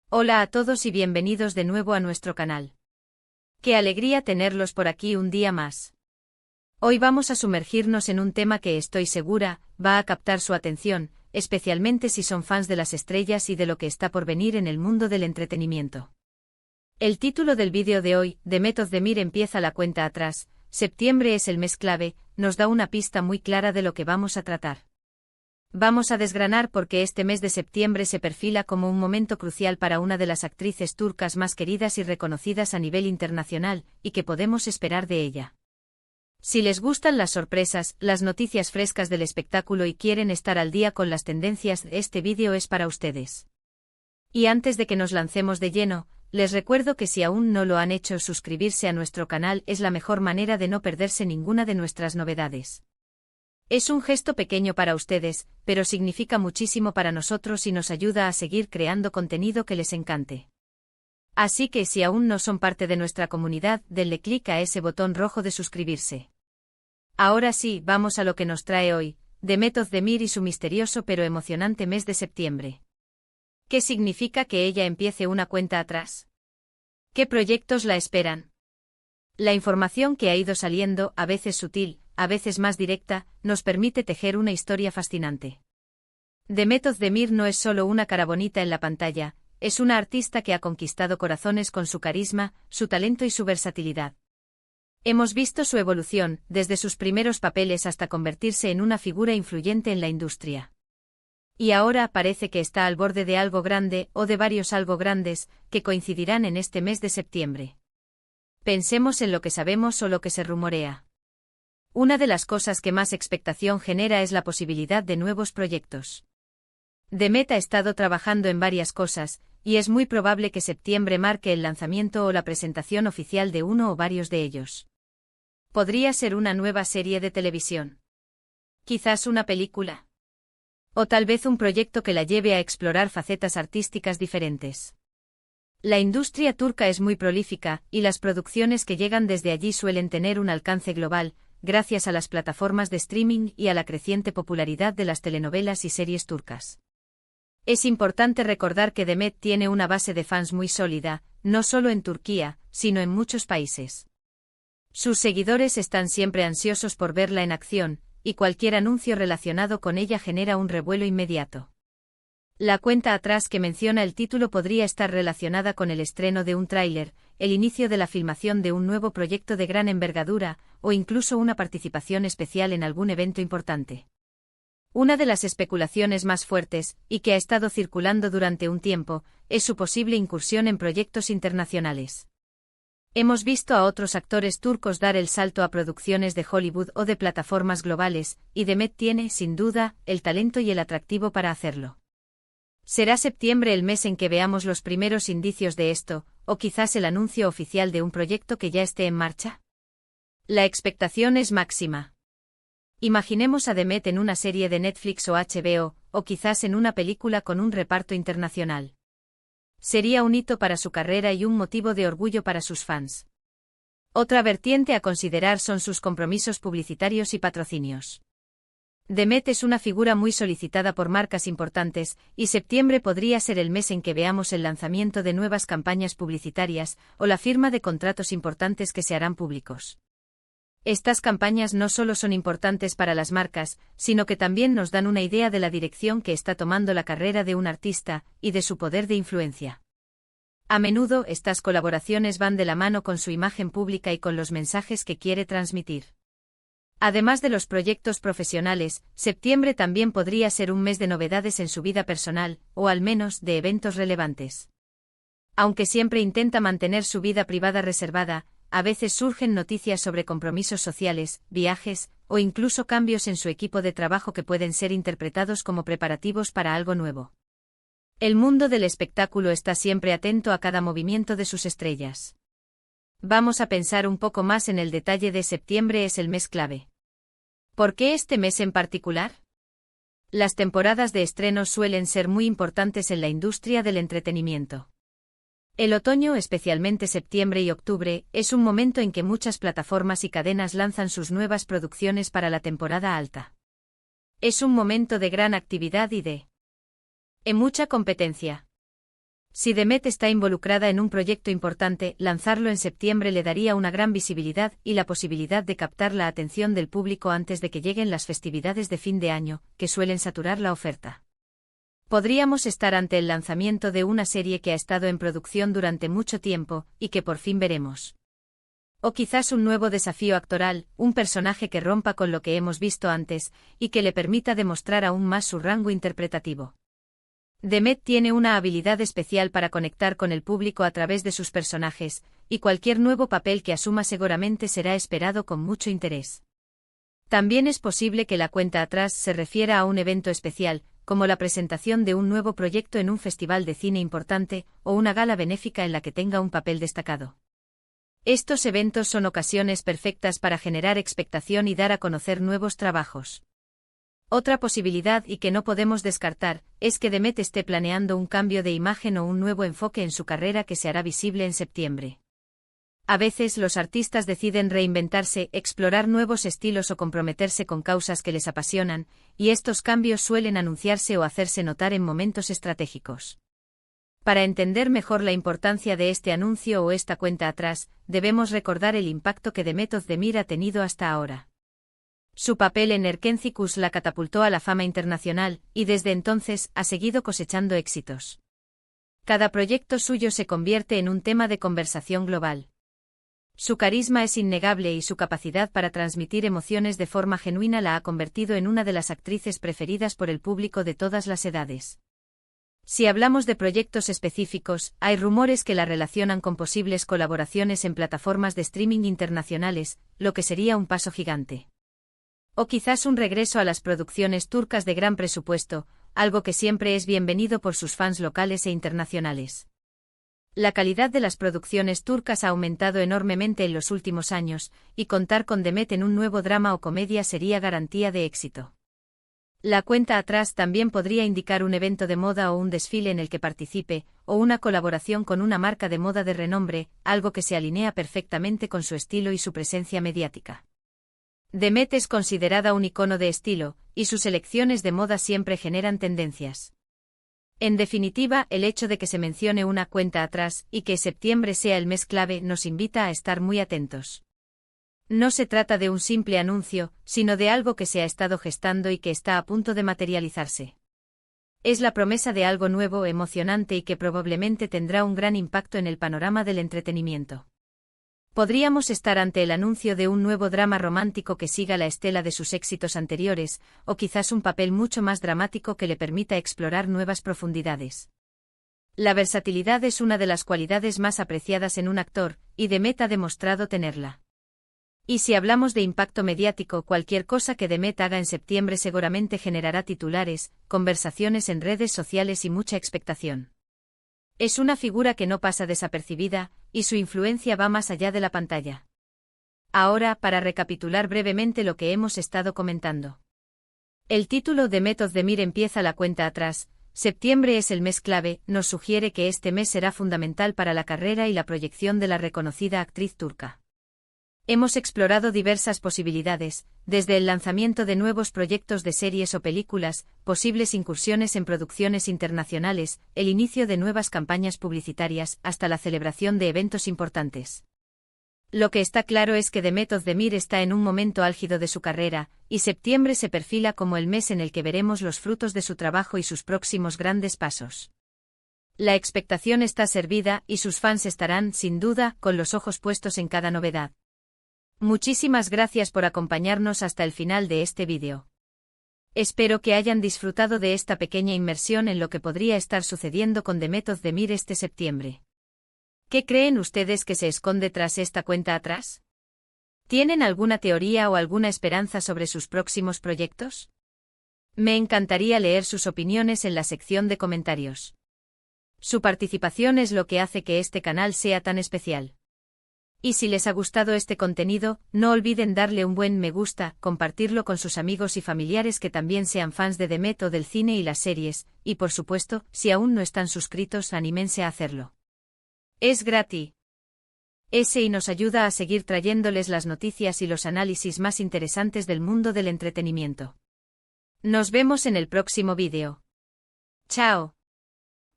Hola a todos y bienvenidos de nuevo a nuestro canal. Qué alegría tenerlos por aquí un día más. Hoy vamos a sumergirnos en un tema que estoy segura va a captar su atención, especialmente si son fans de las estrellas y de lo que está por venir en el mundo del entretenimiento. El título del vídeo de hoy, Demet Özdemir empieza la cuenta atrás, septiembre es el mes clave, nos da una pista muy clara de lo que vamos a tratar. Vamos a desgranar por qué este mes de septiembre se perfila como un momento crucial para una de las actrices turcas más queridas y reconocidas a nivel internacional, y qué podemos esperar de ella. Si les gustan las sorpresas, las noticias frescas del espectáculo y quieren estar al día con las tendencias, este vídeo es para ustedes. Y antes de que nos lancemos de lleno, les recuerdo que si aún no lo han hecho, suscribirse a nuestro canal es la mejor manera de no perderse ninguna de nuestras novedades. Es un gesto pequeño para ustedes, pero significa muchísimo para nosotros y nos ayuda a seguir creando contenido que les encante. Así que si aún no son parte de nuestra comunidad, denle clic a ese botón rojo de suscribirse. Ahora sí, vamos a lo que nos trae hoy, Demet Özdemir y su misterioso pero emocionante mes de septiembre. ¿Qué significa que ella empiece una cuenta atrás? ¿Qué proyectos la esperan? La información que ha ido saliendo, a veces sutil, a veces más directa, nos permite tejer una historia fascinante. Demet Özdemir no es solo una cara bonita en la pantalla, es una artista que ha conquistado corazones con su carisma, su talento y su versatilidad. Hemos visto su evolución, desde sus primeros papeles hasta convertirse en una figura influyente en la industria. Y ahora parece que está al borde de algo grande, o de varios algo grandes, que coincidirán en este mes de septiembre. Pensemos en lo que sabemos o lo que se rumorea. Una de las cosas que más expectación genera es la posibilidad de nuevos proyectos. Demet ha estado trabajando en varias cosas, y es muy probable que septiembre marque el lanzamiento o la presentación oficial de uno o varios de ellos. Podría ser una nueva serie de televisión. Quizás una película. O tal vez un proyecto que la lleve a explorar facetas artísticas diferentes. La industria turca es muy prolífica, y las producciones que llegan desde allí suelen tener un alcance global, gracias a las plataformas de streaming y a la creciente popularidad de las telenovelas y series turcas. Es importante recordar que Demet tiene una base de fans muy sólida, no solo en Turquía, sino en muchos países. Sus seguidores están siempre ansiosos por verla en acción, y cualquier anuncio relacionado con ella genera un revuelo inmediato. La cuenta atrás que menciona el título podría estar relacionada con el estreno de un tráiler, el inicio de la filmación de un nuevo proyecto de gran envergadura, o incluso una participación especial en algún evento importante. Una de las especulaciones más fuertes, y que ha estado circulando durante un tiempo, es su posible incursión en proyectos internacionales. Hemos visto a otros actores turcos dar el salto a producciones de Hollywood o de plataformas globales, y Demet tiene, sin duda, el talento y el atractivo para hacerlo. ¿Será septiembre el mes en que veamos los primeros indicios de esto, o quizás el anuncio oficial de un proyecto que ya esté en marcha? La expectación es máxima. Imaginemos a Demet en una serie de Netflix o HBO, o quizás en una película con un reparto internacional. Sería un hito para su carrera y un motivo de orgullo para sus fans. Otra vertiente a considerar son sus compromisos publicitarios y patrocinios. Demet es una figura muy solicitada por marcas importantes, y septiembre podría ser el mes en que veamos el lanzamiento de nuevas campañas publicitarias, o la firma de contratos importantes que se harán públicos. Estas campañas no solo son importantes para las marcas, sino que también nos dan una idea de la dirección que está tomando la carrera de un artista, y de su poder de influencia. A menudo estas colaboraciones van de la mano con su imagen pública y con los mensajes que quiere transmitir. Además de los proyectos profesionales, septiembre también podría ser un mes de novedades en su vida personal, o al menos de eventos relevantes. Aunque siempre intenta mantener su vida privada reservada, a veces surgen noticias sobre compromisos sociales, viajes, o incluso cambios en su equipo de trabajo que pueden ser interpretados como preparativos para algo nuevo. El mundo del espectáculo está siempre atento a cada movimiento de sus estrellas. Vamos a pensar un poco más en el detalle de septiembre es el mes clave. ¿Por qué este mes en particular? Las temporadas de estreno suelen ser muy importantes en la industria del entretenimiento. El otoño, especialmente septiembre y octubre, es un momento en que muchas plataformas y cadenas lanzan sus nuevas producciones para la temporada alta. Es un momento de gran actividad y de mucha competencia. Si Demet está involucrada en un proyecto importante, lanzarlo en septiembre le daría una gran visibilidad y la posibilidad de captar la atención del público antes de que lleguen las festividades de fin de año, que suelen saturar la oferta. Podríamos estar ante el lanzamiento de una serie que ha estado en producción durante mucho tiempo, y que por fin veremos. O quizás un nuevo desafío actoral, un personaje que rompa con lo que hemos visto antes, y que le permita demostrar aún más su rango interpretativo. Demet tiene una habilidad especial para conectar con el público a través de sus personajes, y cualquier nuevo papel que asuma seguramente será esperado con mucho interés. También es posible que la cuenta atrás se refiera a un evento especial, como la presentación de un nuevo proyecto en un festival de cine importante, o una gala benéfica en la que tenga un papel destacado. Estos eventos son ocasiones perfectas para generar expectación y dar a conocer nuevos trabajos. Otra posibilidad y que no podemos descartar, es que Demet esté planeando un cambio de imagen o un nuevo enfoque en su carrera que se hará visible en septiembre. A veces los artistas deciden reinventarse, explorar nuevos estilos o comprometerse con causas que les apasionan, y estos cambios suelen anunciarse o hacerse notar en momentos estratégicos. Para entender mejor la importancia de este anuncio o esta cuenta atrás, debemos recordar el impacto que Demet Özdemir ha tenido hasta ahora. Su papel en Erkencikus la catapultó a la fama internacional, y desde entonces ha seguido cosechando éxitos. Cada proyecto suyo se convierte en un tema de conversación global. Su carisma es innegable y su capacidad para transmitir emociones de forma genuina la ha convertido en una de las actrices preferidas por el público de todas las edades. Si hablamos de proyectos específicos, hay rumores que la relacionan con posibles colaboraciones en plataformas de streaming internacionales, lo que sería un paso gigante. O quizás un regreso a las producciones turcas de gran presupuesto, algo que siempre es bienvenido por sus fans locales e internacionales. La calidad de las producciones turcas ha aumentado enormemente en los últimos años, y contar con Demet en un nuevo drama o comedia sería garantía de éxito. La cuenta atrás también podría indicar un evento de moda o un desfile en el que participe, o una colaboración con una marca de moda de renombre, algo que se alinea perfectamente con su estilo y su presencia mediática. Demet es considerada un icono de estilo, y sus elecciones de moda siempre generan tendencias. En definitiva, el hecho de que se mencione una cuenta atrás y que septiembre sea el mes clave nos invita a estar muy atentos. No se trata de un simple anuncio, sino de algo que se ha estado gestando y que está a punto de materializarse. Es la promesa de algo nuevo, emocionante y que probablemente tendrá un gran impacto en el panorama del entretenimiento. Podríamos estar ante el anuncio de un nuevo drama romántico que siga la estela de sus éxitos anteriores, o quizás un papel mucho más dramático que le permita explorar nuevas profundidades. La versatilidad es una de las cualidades más apreciadas en un actor, y Demet ha demostrado tenerla. Y si hablamos de impacto mediático, cualquier cosa que Demet haga en septiembre seguramente generará titulares, conversaciones en redes sociales y mucha expectación. Es una figura que no pasa desapercibida, y su influencia va más allá de la pantalla. Ahora, para recapitular brevemente lo que hemos estado comentando. El título Demet Özdemir empieza la cuenta atrás, septiembre es el mes clave, nos sugiere que este mes será fundamental para la carrera y la proyección de la reconocida actriz turca. Hemos explorado diversas posibilidades, desde el lanzamiento de nuevos proyectos de series o películas, posibles incursiones en producciones internacionales, el inicio de nuevas campañas publicitarias, hasta la celebración de eventos importantes. Lo que está claro es que Demet Özdemir está en un momento álgido de su carrera, y septiembre se perfila como el mes en el que veremos los frutos de su trabajo y sus próximos grandes pasos. La expectación está servida y sus fans estarán, sin duda, con los ojos puestos en cada novedad. Muchísimas gracias por acompañarnos hasta el final de este vídeo. Espero que hayan disfrutado de esta pequeña inmersión en lo que podría estar sucediendo con Demet Özdemir este septiembre. ¿Qué creen ustedes que se esconde tras esta cuenta atrás? ¿Tienen alguna teoría o alguna esperanza sobre sus próximos proyectos? Me encantaría leer sus opiniones en la sección de comentarios. Su participación es lo que hace que este canal sea tan especial. Y si les ha gustado este contenido, no olviden darle un buen me gusta, compartirlo con sus amigos y familiares que también sean fans de Demet o del cine y las series, y por supuesto, si aún no están suscritos, anímense a hacerlo. Es gratis. Y nos ayuda a seguir trayéndoles las noticias y los análisis más interesantes del mundo del entretenimiento. Nos vemos en el próximo vídeo. Chao.